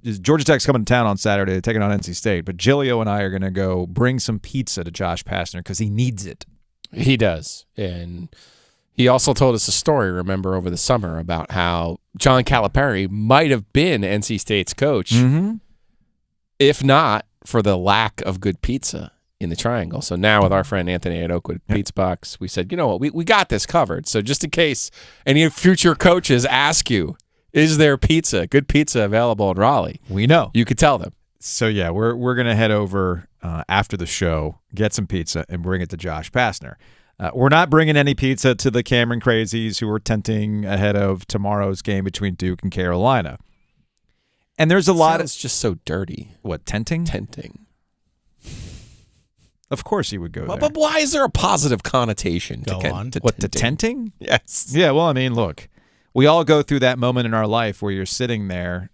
Georgia Tech's coming to town on Saturday. They're taking on NC State. But Giglio and I are going to go bring some pizza to Josh Pastner because he needs it. He does. And he also told us a story, remember, over the summer about how John Calipari might have been NC State's coach, if not for the lack of good pizza in the Triangle. So now with our friend Anthony at Oakwood Pizza Box, we said, you know what, we got this covered. So just in case any future coaches ask you, is there good pizza available in Raleigh? We know. You could tell them. So, yeah, we're going to head over after the show, get some pizza, and bring it to Josh Pastner. We're not bringing any pizza to the Cameron Crazies who are tenting ahead of tomorrow's game between Duke and Carolina. And there's a lot of... It's just so dirty. What, tenting? Tenting. Of course he would go there. But why is there a positive connotation to tenting? Yes. Yeah, well, I mean, look, we all go through that moment in our life where you're sitting there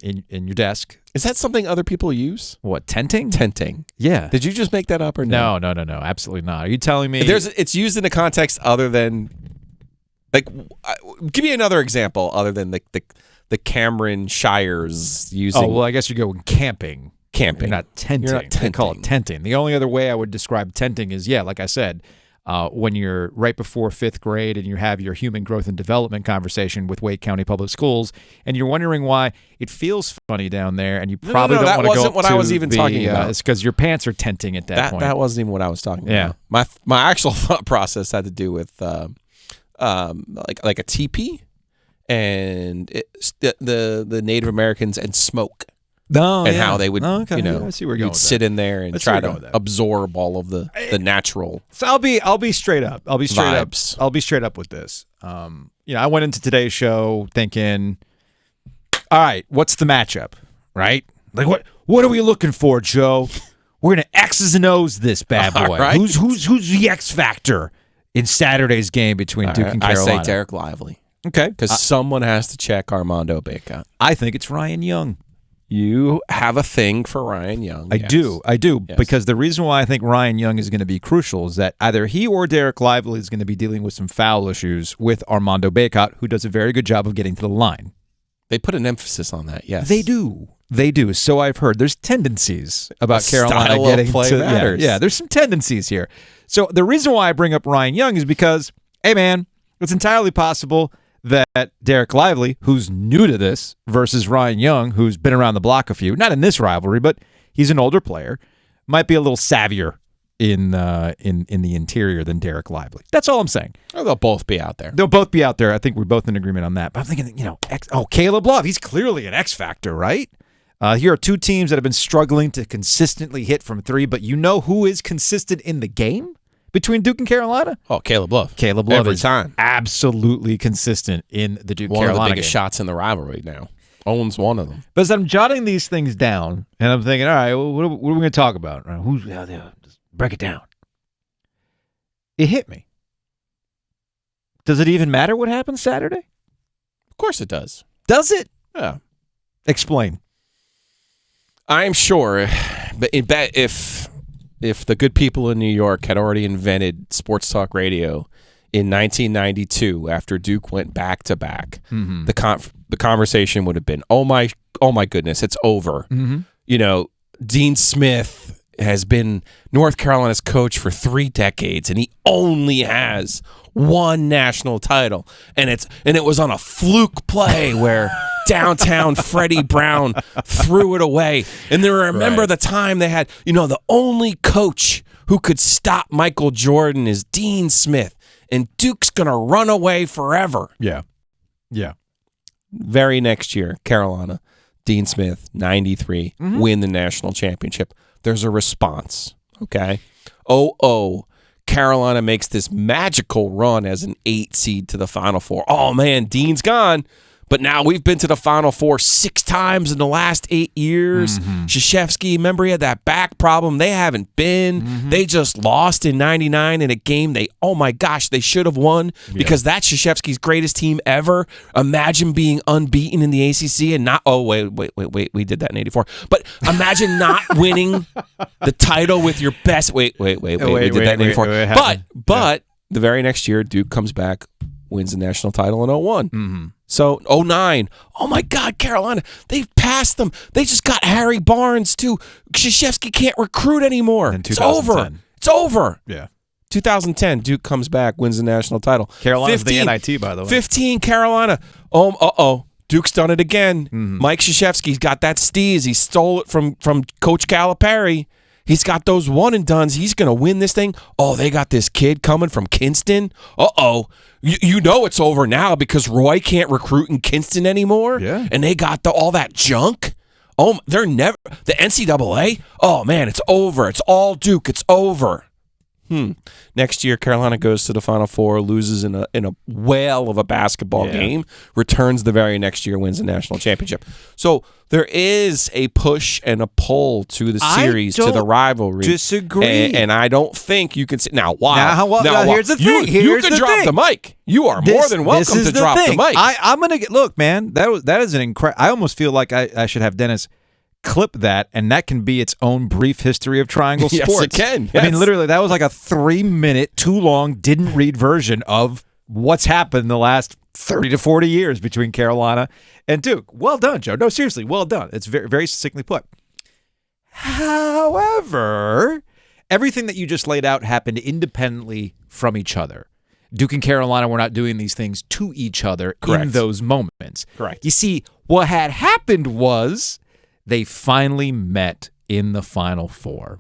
in your desk. Is that something other people use? What, tenting? Tenting. Yeah. Did you just make that up or no? No, absolutely not. Are you telling me... It's used in a context other than... Like, give me another example other than the Cameron Shires using... Oh, well, I guess you go camping. Camping. You're not tenting. You're not tenting. They call it tenting. The only other way I would describe tenting is, like I said, when you're right before 5th grade and you have your human growth and development conversation with Wake County Public Schools, and you're wondering why it feels funny down there, and you probably don't want to go. That wasn't what I was even talking about. It's because your pants are tenting at that point. That wasn't even what I was talking about. My actual thought process had to do with like a teepee and the Native Americans and smoke. How they would, I see where you're you'd sit in there and try to absorb all of the natural. So I'll be straight up. I'll be straight vibes. up. I'll be straight up with this. I went into today's show thinking, all right, what's the matchup, right? Like what are we looking for, Joe? We're gonna X's and O's this bad boy. Right. Who's the X factor in Saturday's game between Duke and Carolina? I say Derek Lively. Okay, because someone has to check Armando Bacot. I think it's Ryan Young. You have a thing for Ryan Young. I do, yes. Because the reason why I think Ryan Young is going to be crucial is that either he or Derek Lively is going to be dealing with some foul issues with Armando Bacot, who does a very good job of getting to the line. They put an emphasis on that, yes. They do. So I've heard. There's tendencies about Carolina getting play to matters. Yeah, there's some tendencies here. So the reason why I bring up Ryan Young is because, hey man, it's entirely possible that Derek Lively, who's new to this, versus Ryan Young, who's been around the block a few, not in this rivalry, but he's an older player, might be a little savvier in the interior than Derek Lively. That's all I'm saying. Or they'll both be out there. They'll both be out there. I think we're both in agreement on that. But I'm thinking, Caleb Love, he's clearly an X factor, right? Here are two teams that have been struggling to consistently hit from three, but you know who is consistent in the game between Duke and Carolina? Oh, Caleb Love. Caleb Love every is time absolutely consistent in the Duke-Carolina game. One of the biggest game. shots in the rivalry now. Owens one of them. But as I'm jotting these things down, and I'm thinking, all right, what are we going to talk about? Who's out there? Just break it down. It hit me. Does it even matter what happens Saturday? Of course it does. Does it? Yeah. Explain. I'm sure, but if the good people in New York had already invented sports talk radio in 1992 after Duke went back to back, the conversation would have been, oh my goodness, it's over. Dean Smith has been North Carolina's coach for 3 decades, and he only has one national title, and it was on a fluke play where downtown Freddie Brown threw it away. And then remember the time they had, the only coach who could stop Michael Jordan is Dean Smith, and Duke's gonna run away forever. Yeah. Very next year, Carolina, Dean Smith, 93, win the national championship. There's a response, okay? Carolina makes this magical run as an 8 seed to the Final Four. Oh, man, Dean's gone. But now we've been to the Final Four 6 times in the last 8 years. Krzyzewski, remember he had that back problem? They haven't been. They just lost in 99 in a game they should have won because that's Krzyzewski's greatest team ever. Imagine being unbeaten in the ACC and not, wait, we did that in 84. But imagine not winning the title with your best, we did that in 84. But the very next year, Duke comes back, wins the national title in 01. So 09, oh my God, Carolina, they've passed them. They just got Harry Barnes too. Krzyzewski can't recruit anymore. It's over. It's over. Yeah. 2010, Duke comes back, wins the national title. Carolina's the NIT, by the way. 15, Carolina. Oh, Duke's done it again. Mike Krzyzewski's got that steez. He stole it from Coach Calipari. He's got those one and dones. He's going to win this thing. Oh, they got this kid coming from Kinston. You know it's over now because Roy can't recruit in Kinston anymore. Yeah. And they got all that junk. Oh, they're never the NCAA. Oh man, it's over. It's all Duke. It's over. Next year, Carolina goes to the Final Four, loses in a whale of a basketball game, returns the very next year, wins the national championship. So there is a push and a pull to the series, to the rivalry. Disagree. And I don't think you can say now. Why? Now, here's the thing. You can drop the mic. You are more than welcome to drop the mic. I'm gonna look, man. That is an incredible. I almost feel like I should have Dennis clip that, and that can be its own brief history of triangle sports. Yes, it can. Yes. I mean, literally, that was like a 3-minute, too long, didn't read version of what's happened the last 30 to 40 years between Carolina and Duke. Well done, Joe. No, seriously, well done. It's very, very succinctly put. However, everything that you just laid out happened independently from each other. Duke and Carolina were not doing these things to each other in those moments. Correct. You see, what had happened was they finally met in the Final Four.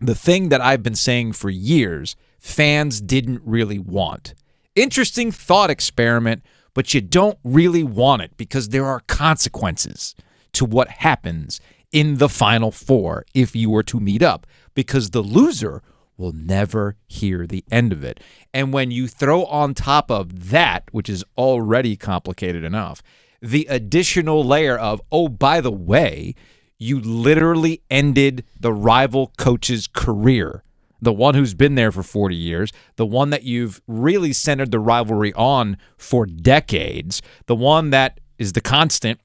The thing that I've been saying for years, fans didn't really want. Interesting thought experiment, but you don't really want it because there are consequences to what happens in the Final Four if you were to meet up, because the loser will never hear the end of it. And when you throw on top of that, which is already complicated enough, the additional layer of, oh, by the way, you literally ended the rival coach's career, the one who's been there for 40 years, the one that you've really centered the rivalry on for decades, the one that is the constant,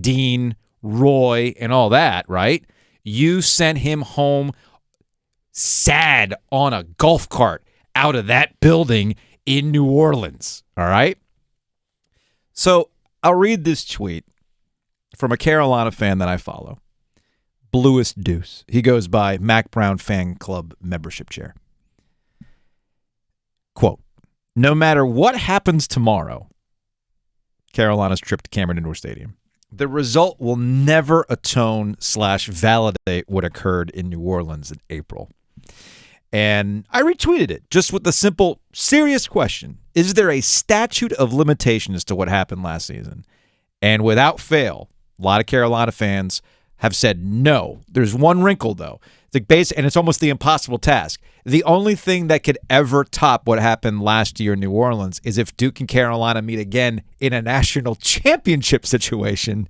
Dean, Roy, and all that, right? You sent him home sad on a golf cart out of that building in New Orleans, all right? So I'll read this tweet from a Carolina fan that I follow, Bluest Deuce. He goes by Mac Brown Fan Club membership chair. Quote, no matter what happens tomorrow, Carolina's trip to Cameron Indoor Stadium, the result will never atone/validate what occurred in New Orleans in April. And I retweeted it just with the simple, serious question. Is there a statute of limitations to what happened last season? And without fail, a lot of Carolina fans have said no. There's one wrinkle, though. And it's almost the impossible task. The only thing that could ever top what happened last year in New Orleans is if Duke and Carolina meet again in a national championship situation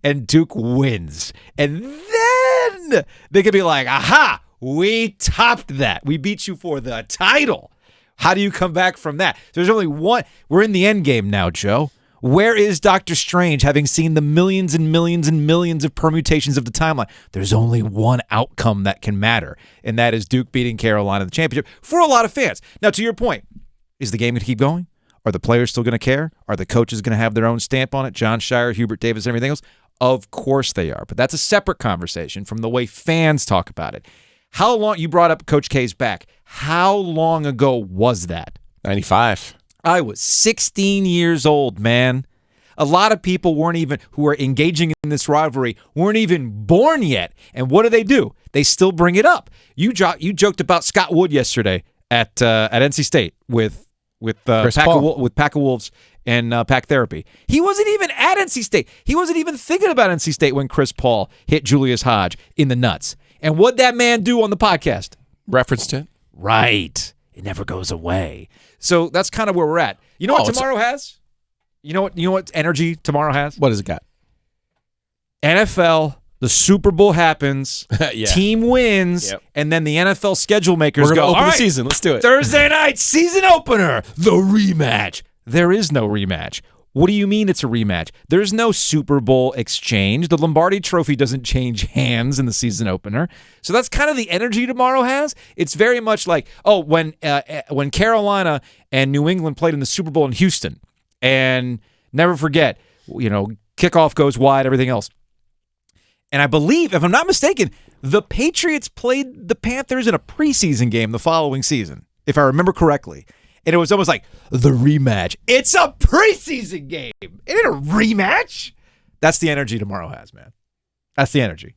and Duke wins. And then they could be like, aha, we topped that. We beat you for the title. How do you come back from that? There's only one. We're in the end game now, Joe. Where is Dr. Strange, having seen the millions and millions and millions of permutations of the timeline? There's only one outcome that can matter, and that is Duke beating Carolina in the championship for a lot of fans. Now, to your point, is the game going to keep going? Are the players still going to care? Are the coaches going to have their own stamp on it? John Shire, Hubert Davis, and everything else? Of course they are, but that's a separate conversation from the way fans talk about it. How long, you brought up Coach K's back. How long ago was that? 95. I was 16 years old, man. A lot of people who are engaging in this rivalry weren't even born yet. And what do? They still bring it up. You joked about Scott Wood yesterday at NC State with Pack of Wolves and Pack Therapy. He wasn't even at NC State. He wasn't even thinking about NC State when Chris Paul hit Julius Hodge in the nuts. And what'd that man do on the podcast? Referenced it. Right. It never goes away. So that's kind of where we're at. You know what tomorrow has? You know what energy tomorrow has? What has it got? NFL, the Super Bowl happens, team wins, and then the NFL schedule makers We're go, open all right, the season. Let's do it. Thursday night, season opener, the rematch. There is no rematch. What do you mean it's a rematch? There's no Super Bowl exchange. The Lombardi Trophy doesn't change hands in the season opener. So that's kind of the energy tomorrow has. It's very much like, when Carolina and New England played in the Super Bowl in Houston, and Never forget, kickoff goes wide, everything else. And I believe, if I'm not mistaken, the Patriots played the Panthers in a preseason game the following season, if I remember correctly. And it was almost like the rematch. It's a preseason game. It ain't a rematch. That's the energy tomorrow has, man. That's the energy.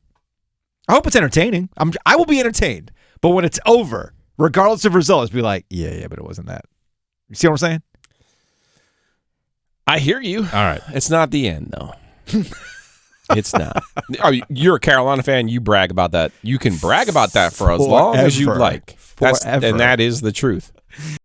I hope it's entertaining. I will be entertained. But when it's over, regardless of results, be like, yeah, but it wasn't that. You see what I'm saying? I hear you. All right. It's not the end, though. It's not. You're a Carolina fan. You brag about that. You can brag about that for as long as you like. Forever. And that is the truth.